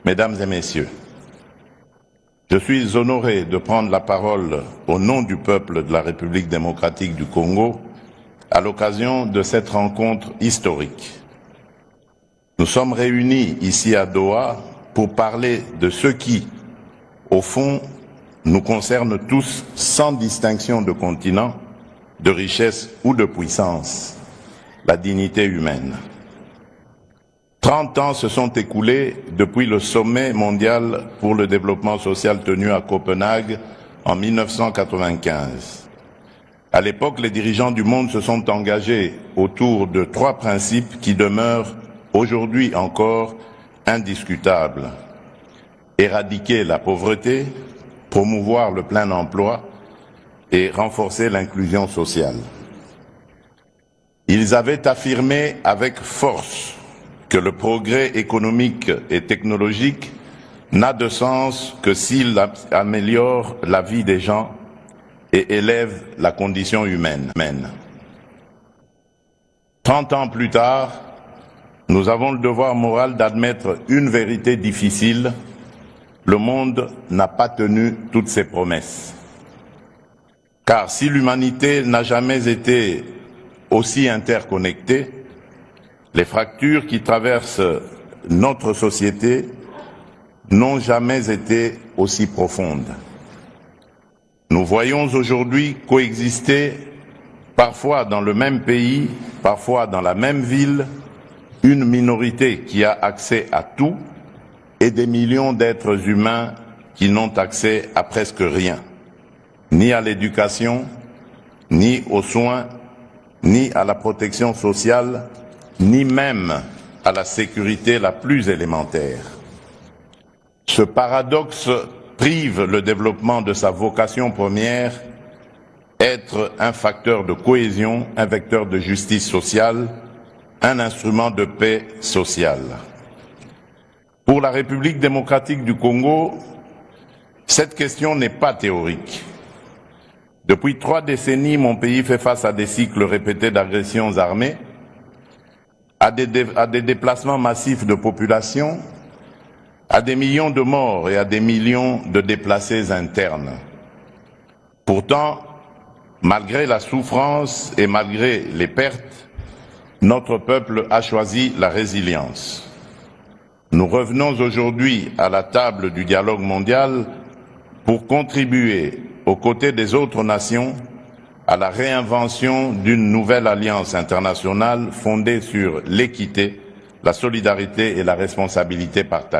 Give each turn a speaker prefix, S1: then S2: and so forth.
S1: Mesdames et Messieurs, je suis honoré de prendre la parole au nom du peuple de la République démocratique du Congo à l'occasion de cette rencontre historique. Nous sommes réunis ici à Doha pour parler de ce qui, au fond, nous concerne tous sans distinction de continent, de richesse ou de puissance, la dignité humaine. 30 ans se sont écoulés depuis le sommet mondial pour le développement social tenu à Copenhague en 1995. À l'époque, les dirigeants du monde se sont engagés autour de 3 principes qui demeurent aujourd'hui encore indiscutables. Éradiquer la pauvreté, promouvoir le plein emploi et renforcer l'inclusion sociale. Ils avaient affirmé avec force que le progrès économique et technologique n'a de sens que s'il améliore la vie des gens et élève la condition humaine. 30 ans plus tard, nous avons le devoir moral d'admettre une vérité difficile: le monde n'a pas tenu toutes ses promesses. Car si l'humanité n'a jamais été aussi interconnectée, les fractures qui traversent notre société n'ont jamais été aussi profondes. Nous voyons aujourd'hui coexister, parfois dans le même pays, parfois dans la même ville, une minorité qui a accès à tout et des millions d'êtres humains qui n'ont accès à presque rien, ni à l'éducation, ni aux soins, ni à la protection sociale, ni même à la sécurité la plus élémentaire. Ce paradoxe prive le développement de sa vocation première, être un facteur de cohésion, un vecteur de justice sociale, un instrument de paix sociale. Pour la République démocratique du Congo, cette question n'est pas théorique. Depuis 3 décennies, mon pays fait face à des cycles répétés d'agressions armées, à des déplacements massifs de population, à des millions de morts et à des millions de déplacés internes. Pourtant, malgré la souffrance et malgré les pertes, notre peuple a choisi la résilience. Nous revenons aujourd'hui à la table du dialogue mondial pour contribuer, aux côtés des autres nations, à la réinvention d'une nouvelle alliance internationale fondée sur l'équité, la solidarité et la responsabilité partagée.